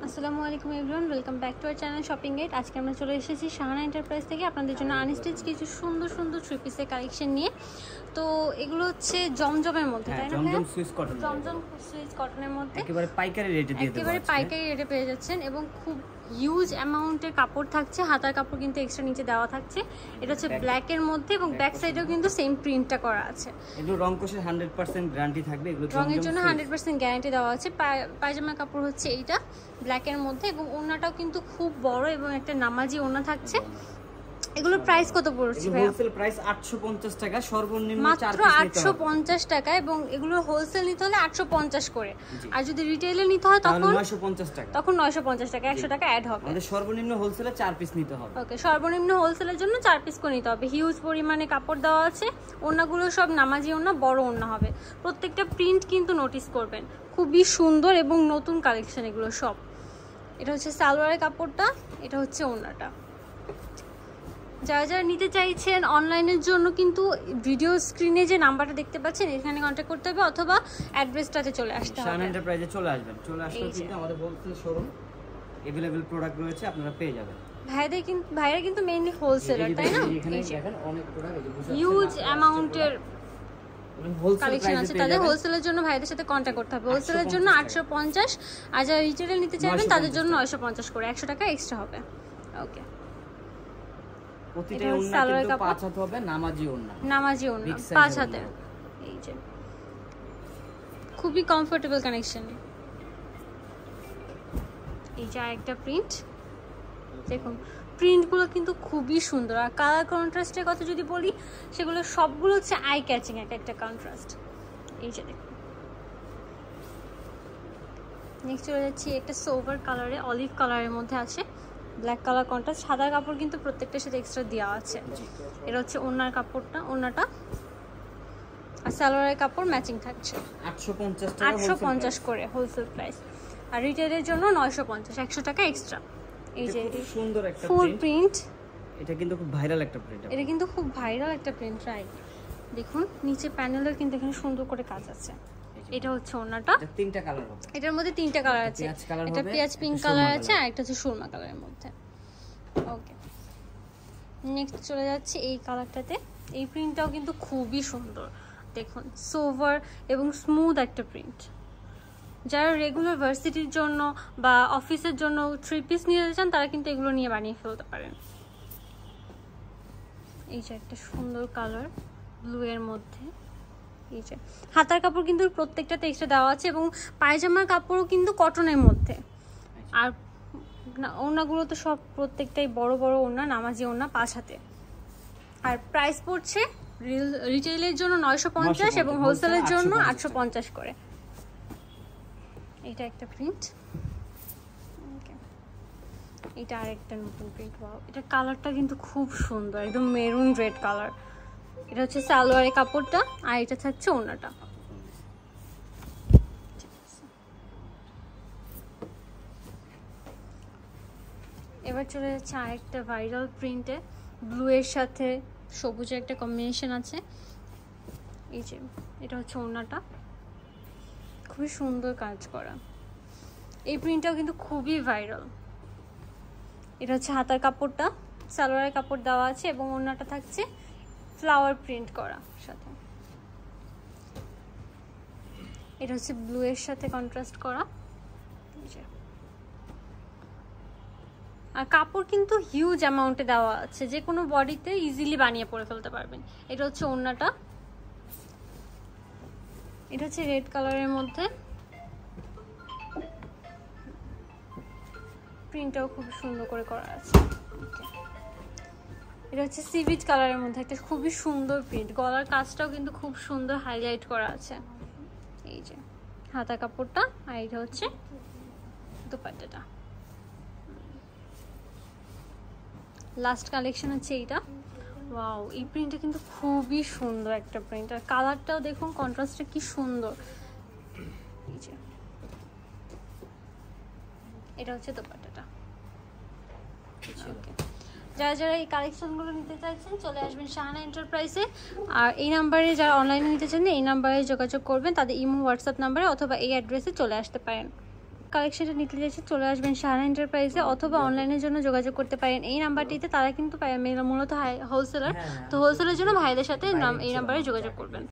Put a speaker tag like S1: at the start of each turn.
S1: আসসালামু আলাইকুম everyone, welcome back to our channel shopping guide. আজকে আমরা চলে এসেছি শাহানা এন্টারপ্রাইজ থেকে আপনাদের জন্য আনস্টিচ কিছু সুন্দর সুন্দর থ্রি পিসের কালেকশন নিয়ে। তো এগুলো হচ্ছে জমজমের মধ্যে, তাই না?
S2: জমজম সুইস কটন,
S1: জমজম সুইস কটনের মধ্যে
S2: একেবারে পাইকারি রেটে দিয়ে দেব।
S1: একেবারে পাইকারি রেটে পেয়ে যাচ্ছেন এবং খুব হিউজ অ্যামাউন্টের কাপড় থাকছে। হাতার কাপড় কিন্তু এক্সট্রা নিচে দেওয়া থাকছে। এটা হচ্ছে ব্ল্যাক এর মধ্যে এবং ব্যাক সাইডেও কিন্তু সেম প্রিন্টটা করা আছে।
S2: এগুলো রং কোশের 100% গ্যারান্টি থাকবে। এগুলো
S1: রঙের জন্য 100% গ্যারান্টি দেওয়া আছে। পায়জামা কাপড় হচ্ছে এইটা ব্ল্যাক এর মধ্যে এবং ওড়নাটাও কিন্তু খুব বড় এবং একটা নামাজি ওড়না থাকছে। এগুলোর প্রাইস কত পড়ছে ভাই?
S2: হোলসেল প্রাইস 850 টাকা, সর্বনিম্ন 4
S1: মাত্র 850 টাকা এবং এগুলো হোলসেল নিতে হলে 850 করে, আর যদি রিটেইলে নিতে হয় তখন
S2: 950 টাকা।
S1: তখন 950 টাকা, 100 টাকা অ্যাড হবে।
S2: আমাদের সর্বনিম্ন হোলসেলে 4 পিস নিতে হবে।
S1: ওকে, সর্বনিম্ন হোলসেলের জন্য 4 পিস করে নিতে হবে। হিউজ পরিমাণে কাপড় দেওয়া আছে। ওড়নাগুলো সব নামাজি ওড়না, বড় ওড়না হবে। প্রত্যেকটা প্রিন্ট কিন্তু নোটিস করবেন, খুবই সুন্দর এবং নতুন কালেকশন এগুলো সব। এটা হচ্ছে সালোয়ারের কাপড়টা, এটা হচ্ছে ওড়নাটা। যারা যারা নিতে চাইছেন অনলাইনের জন্য কিন্তু ভিডিও স্ক্রিনে যে নাম্বারটা দেখতে পাচ্ছেন এখানে কন্ট্যাক্ট করতে হবে অথবা অ্যাড্রেসটাতে চলে আসতে হবে।
S2: শাহানা এন্টারপ্রাইজে চলে আসবেন। চলে আসলে কিন্তু আমাদের হোলসেল শোরুম अवेलेबल প্রোডাক্ট রয়েছে, আপনারা পেয়ে যাবেন।
S1: ভাইরা কিন্তু মেইনলি হোলসেলার, তাই না?
S2: এখানে দেখেন অনেক প্রোডাক্ট, এই যে বুঝাচ্ছি
S1: হিউজ অ্যামাউন্টের কালেকশন আছে। তাদের
S2: যাবেন।
S1: হোলসেলের জন্য ভাইদের সাথে কন্ট্যাক্ট করতে হবে। হোলসেলের জন্য 850, আর যারা রিটেলে নিতে চাইবেন তাদের জন্য 950 করে, 100 টাকা এক্সট্রা হবে। ওকে,
S2: প্রতিটা ওড়না কিন্তু 5 হাত হবে, নামাজি ওড়না।
S1: নামাজি ওড়না 5 হাতের। এই যে খুবই কমফোর্টেবল কানেকশন। এই যে আরেকটা প্রিন্ট দেখুন, প্রিন্টগুলো কিন্তু খুবই সুন্দর। আর কালার কন্ট্রাস্টের কথা যদি বলি, সেগুলো সবগুলো হচ্ছে আই ক্যাচিং একটা কন্ট্রাস্ট। এই যে দেখুন, নেক্সট চলে যাচ্ছি একটা সোভার কালারে, অলিভ কালারের মধ্যে আছে ব্ল্যাক কালার কন্ট্রাস্ট। সাদা কাপড় কিন্তু প্রত্যেকটার সাথে এক্সট্রা দেওয়া আছে। এটা হচ্ছে ওড়নার কাপড়টা, ওড়নাটা আর সালোয়ারের কাপড় ম্যাচিং থাকছে।
S2: 850 টাকা
S1: 850 করে হোলসেল প্রাইস, আর রিটেলের জন্য 950, 100 টাকা এক্সট্রা। এই যে
S2: সুন্দর একটা
S1: ফুল প্রিন্ট,
S2: এটা কিন্তু খুব ভাইরাল একটা প্রিন্ট।
S1: এটা কিন্তু খুব ভাইরাল একটা প্রিন্ট, রাইট? দেখুন নিচে প্যানেলের কিন্তু এখানে সুন্দর করে কাজ আছে। এটা হচ্ছে ওড়নাটা,
S2: এটা তিনটা কালার হবে।
S1: এটার মধ্যে তিনটা কালার আছে। এটা পেঁয়াজ পিঙ্ক কালার আছে আর একটা হচ্ছে সুরমা কালারের মধ্যে। ওকে, নেক্সট চলে যাচ্ছে এই কালারটাতে। এই প্রিন্টটাও কিন্তু খুবই সুন্দর। দেখুন সোভার এবং স্মুথ একটা প্রিন্ট। যারা রেগুলার ভার্সিটির জন্য বা অফিসের জন্য থ্রি পিস নিয়ে চান তারা কিন্তু এগুলো নিয়ে বানিয়ে ফেলতে পারেন। এই যে একটা সুন্দর কালার ব্লু এর মধ্যে। এই যে হাতার কাপড় কিন্তু প্রত্যেকটাতে এক্সট্রা দেওয়া আছে এবং পায়জামার কাপড়ও কিন্তু কটনের মধ্যে। আর ওড়নাগুলো তো সব প্রত্যেকটাই বড় বড় ওড়না, নামাজি ওড়না 5 হাতে। আর প্রাইস পড়ছে রিটেইলের জন্য 950 এবং হোলসেলের জন্য 850 করে। এটা একটা প্রিন্ট, এটা আরেকটা নতুন প্রিন্ট। ওয়াও, এটা কালারটা কিন্তু খুব সুন্দর, একদম মেরুন রেড কালার। এটা হচ্ছে সালোয়ারের কাপড়টা আর এটা থাকছে ওড়নাটা। এবার চলে যাচ্ছে আরেকটা ভাইরাল প্রিন্টে, ব্লু এর সাথে সবুজের একটা কম্বিনেশন আছে। এই যে এটা হচ্ছে ওড়নাটা, খুবই সুন্দর কাজ করা। এই প্রিন্টটাও কিন্তু খুবই ভাইরাল। এটা হচ্ছে হাতার কাপড়টা, সালোয়ারের কাপড় দেওয়া আছে এবং ওড়নাটা থাকছে ফ্লাওয়ার প্রিন্ট করা সাথে। এটা হচ্ছে ব্লু এর সাথে কন্ট্রাস্ট করা। আর কাপড় কিন্তু হিউজ অ্যামাউন্টে দেওয়া আছে, যে কোনো বডিতে ইজিলি বানিয়ে পরে ফেলতে পারবেন। এটা হচ্ছে ওড়নাটা, এটা হচ্ছে রেড কালারের মধ্যে। প্রিন্টটাও খুব সুন্দর করে করা আছে। এটা হচ্ছে সিভিট কালারের মধ্যে একটা খুবই সুন্দর প্রিন্ট। গলার কাজটাও কিন্তু খুব সুন্দর হাইলাইট করা আছে। এই যে হাতা কাপড়টা আর এটা হচ্ছে দোপাট্টাটা। লাস্ট কালেকশন হচ্ছে এইটা। ওয়াও, এই প্রিন্টটা কিন্তু খুবই সুন্দর একটা প্রিন্ট, আর কালারটাও দেখুন কন্ট্রাস্টটা কি সুন্দর। এই যে এটা হচ্ছে দোপাট্টাটা। ওকে, যারা যারা এই কালেকশনগুলো নিতে চাইছেন চলে আসবেন শাহানা এন্টারপ্রাইজে। আর এই নাম্বারে যারা অনলাইনে নিতে চান এই নাম্বারে যোগাযোগ করবেন, তাদের ইমো হোয়াটসঅ্যাপ নাম্বারে অথবা এই অ্যাড্রেসে চলে আসতে পারেন। কালেকশনটা নিতে চাইছেন চলে আসবেন শাহানা এন্টারপ্রাইজে, অথবা অনলাইনের জন্য যোগাযোগ করতে পারেন এই নাম্বারটিতে। তারা কিন্তু মূলত হোলসেলার, তো হোলসেলের জন্য ভাইদের সাথে এই নাম্বারে যোগাযোগ করবেন।